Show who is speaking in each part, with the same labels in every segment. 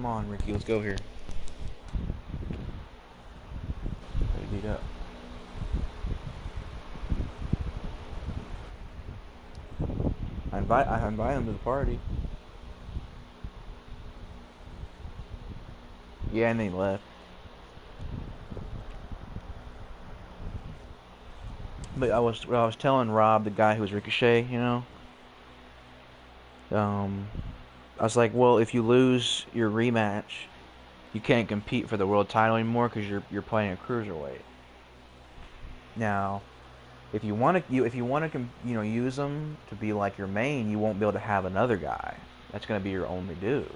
Speaker 1: Come on, Ricky, let's go here. Beat up. I invite him to the party. Yeah, and then he left. But I was telling Rob, the guy who was Ricochet, you know, I was like, well, if you lose your rematch, you can't compete for the world title anymore because you're playing a cruiserweight. Now, if you want to use them to be like your main, you won't be able to have another guy. That's going to be your only dude.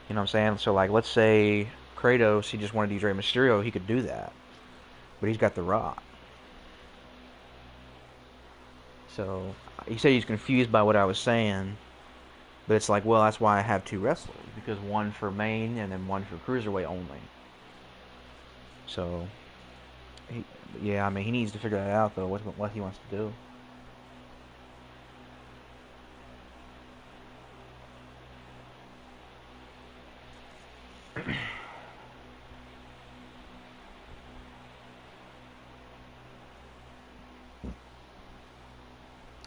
Speaker 1: You know what I'm saying? So like, let's say Kratos, he just wanted to use Rey Mysterio, he could do that, but he's got The Rock. So he said he's confused by what I was saying, but it's like, well, that's why I have two wrestlers, because one for main and then one for cruiserweight only. So, yeah, I mean, he needs to figure that out though. What he wants to do.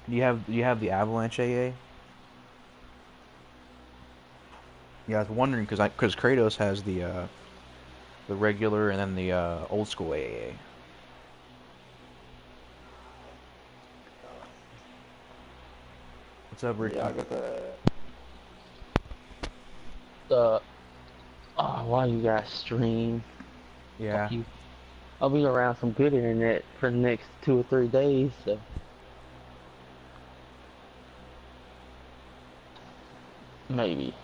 Speaker 1: Do you have the Avalanche AA? Yeah, I was wondering because Kratos has the regular and then the old school AA. What's up, Ricky?
Speaker 2: Yeah, I got the why you guys stream?
Speaker 1: Yeah.
Speaker 2: Fuck you. I'll be around some good internet for the next 2 or 3 days, so maybe.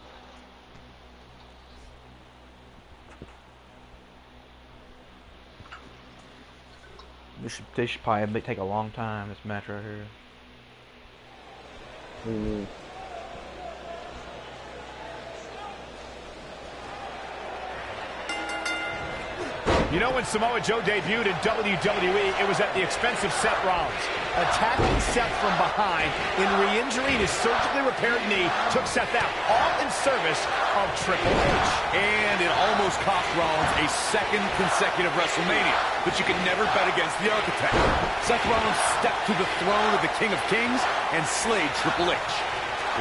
Speaker 1: They should probably take a long time, this match right here.
Speaker 3: You know, when Samoa Joe debuted in WWE, it was at the expense of Seth Rollins. Attacking Seth from behind in re-injury and his surgically repaired knee took Seth out, all in service of Triple H. And it almost cost Rollins a second consecutive WrestleMania, but you can never bet against the Architect. Seth Rollins stepped to the throne of the King of Kings and slayed Triple H.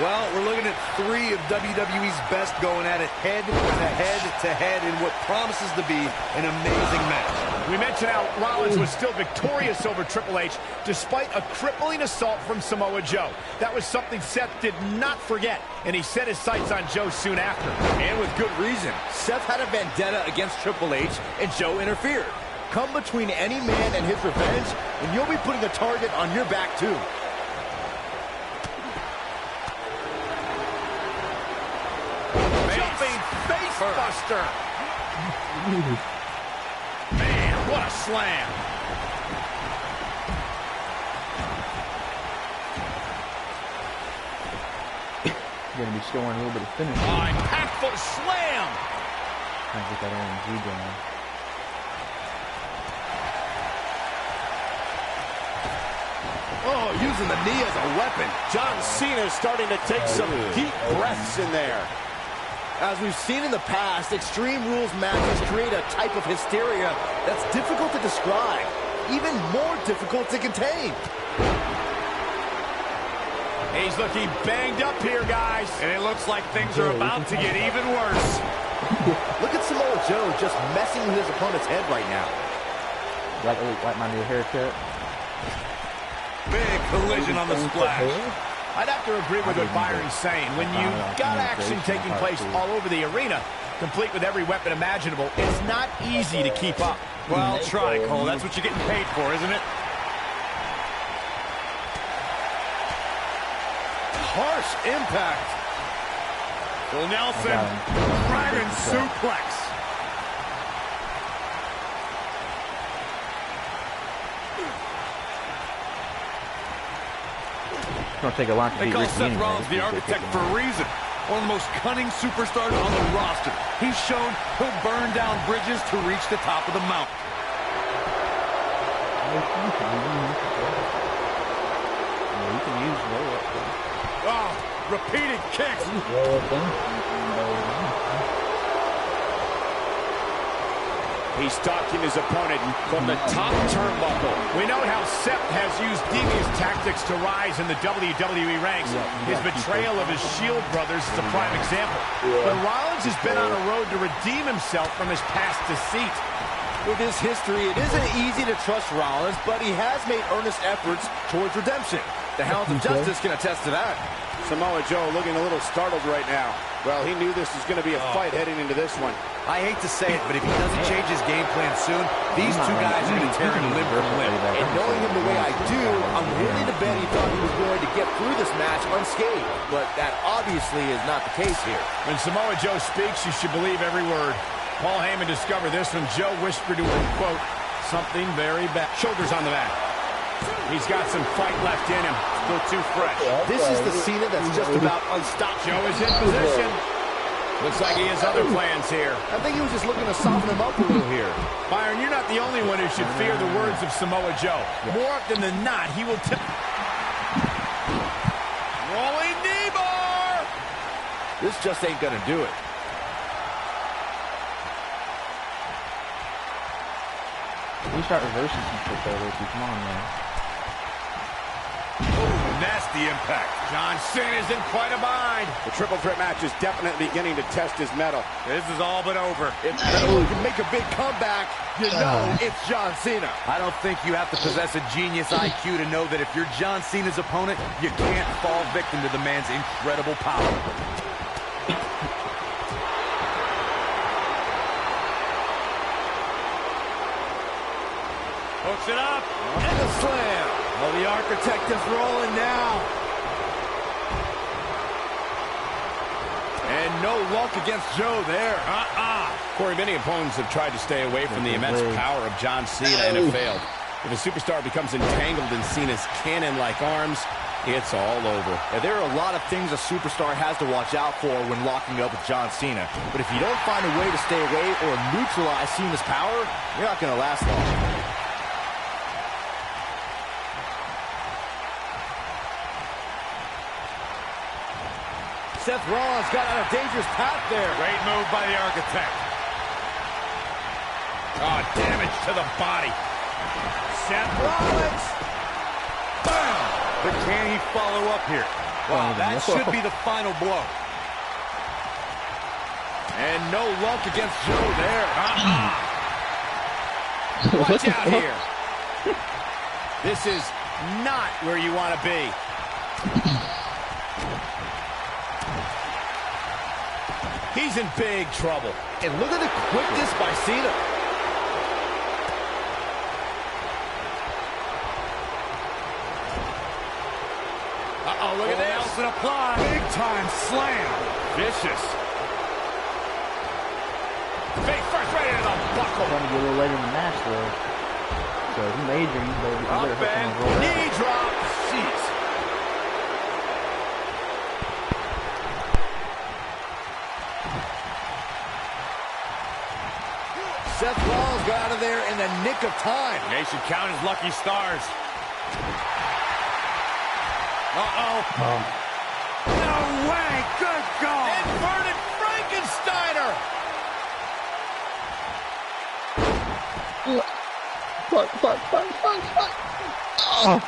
Speaker 3: Well, we're looking at 3 of WWE's best going at it head to head in what promises to be an amazing match. We mentioned how Rollins was still victorious over Triple H despite a crippling assault from Samoa Joe. That was something Seth did not forget, and he set his sights on Joe soon after. And with good reason. Seth had a vendetta against Triple H, and Joe interfered. Come between any man and his revenge, and you'll be putting a target on your back, too. Facebuster. Man, what a slam.
Speaker 1: You're gonna be storing a little bit of finish.
Speaker 3: Oh, impactful slam.
Speaker 1: Trying to get that OMG going.
Speaker 3: Oh, using the knee as a weapon. John Cena starting to take some deep breaths in there. As we've seen in the past, Extreme Rules matches create a type of hysteria that's difficult to describe, even more difficult to contain. He's looking banged up here, guys. And it looks like things are about to get even worse. Look at Samoa Joe just messing with his opponent's head right now.
Speaker 1: Like my new haircut.
Speaker 3: Big collision on the splash. I'd have to agree with what Byron's saying. When you've got action taking place all over the arena, complete with every weapon imaginable, it's not easy to keep up. Well, try, Cole. That's what you're getting paid for, isn't it? Harsh impact. Phil Nelson, Dragon suplex.
Speaker 1: It's gonna take a lot to beat Ricky
Speaker 3: Seth Rollins the Architect for a reason. One of the most cunning superstars on the roster. He's shown he'll burn down bridges to reach the top of the mountain.
Speaker 1: You can use low up there.
Speaker 3: Oh, repeated kicks. He's stalking his opponent from the top turnbuckle. We know how Seth has used devious tactics to rise in the WWE ranks. His betrayal of his Shield brothers is a prime example. But Rollins has been on a road to redeem himself from his past deceit.
Speaker 4: With his history, it isn't easy to trust Rollins, but he has made earnest efforts towards redemption. The Hounds of Justice can attest to that.
Speaker 3: Samoa Joe looking a little startled right now. Well, he knew this was going to be a fight heading into this one.
Speaker 4: I hate to say it, but if he doesn't change his game plan soon, these two guys are going to tear him limb from limb. And knowing him the way I do, I'm willing to bet he thought he was going to get through this match unscathed. But that obviously is not the case here.
Speaker 3: When Samoa Joe speaks, you should believe every word. Paul Heyman discovered this when Joe whispered to him, quote, something very bad. Shoulders on the mat. He's got some fight left in him. Still too fresh.
Speaker 4: This is the Cena that's just about unstoppable.
Speaker 3: Joe is in position. Looks like he has other plans here.
Speaker 4: I think he was just looking to soften him up a little here.
Speaker 3: Byron, you're not the only one who should fear the words of Samoa Joe. More often than not, he will tip. Rolling knee bar!
Speaker 4: This just ain't gonna do it.
Speaker 1: We start reversing some shit though, Ricky. Come on, man.
Speaker 3: Oh, nasty impact. John Cena's in quite a bind. The triple threat match is definitely beginning to test his mettle. This is all but over.
Speaker 4: If anyone can make a big comeback, you know it's John Cena. I don't think you have to possess a genius IQ to know that if you're John Cena's opponent, you can't fall victim to the man's incredible power.
Speaker 3: Hooks it up.
Speaker 4: And a slam. Oh, the Architect is rolling now. And no luck against Joe there.
Speaker 3: Corey, many opponents have tried to stay away from the immense power of John Cena and have failed. If a superstar becomes entangled in Cena's cannon-like arms, it's all over.
Speaker 4: Yeah, there are a lot of things a superstar has to watch out for when locking up with John Cena. But if you don't find a way to stay away or neutralize Cena's power, you're not going to last long. Seth Rollins got on a dangerous path there.
Speaker 3: Great move by the Architect. Oh, damage to the body. Seth Rollins.
Speaker 4: Bam! But can he follow up here? Wow, that should be the final blow. And no luck against Joe there.
Speaker 3: Watch out here. This is not where you want to be. He's in big trouble.
Speaker 4: And look at the quickness by Cena.
Speaker 3: Uh-oh, look at this.
Speaker 4: Nelson applied.
Speaker 3: Big time slam. Vicious. Face first right into the buckle.
Speaker 1: Trying to get a little later in the match though. So if you major, you better
Speaker 3: Up and knee drop. Jeez.
Speaker 4: Seth Rollins got out of there in the nick of time.
Speaker 3: They should count his lucky stars. Uh-oh. No way. Good goal. Inverted Frankensteiner.
Speaker 2: Fuck. Oh.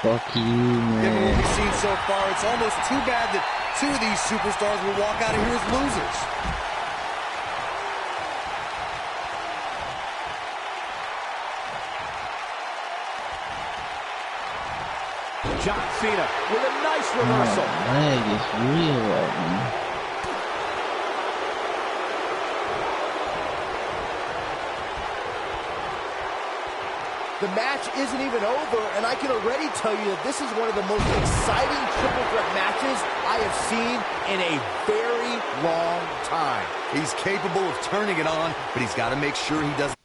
Speaker 2: Fuck you, man.
Speaker 4: Given what we've seen so far, it's almost too bad that two of these superstars will walk out of here as losers.
Speaker 3: John Cena with a nice reversal.
Speaker 2: Leg is real right now.
Speaker 4: The match isn't even over, and I can already tell you that this is one of the most exciting triple threat matches I have seen in a very long time. He's capable of turning it on, but he's got to make sure he doesn't.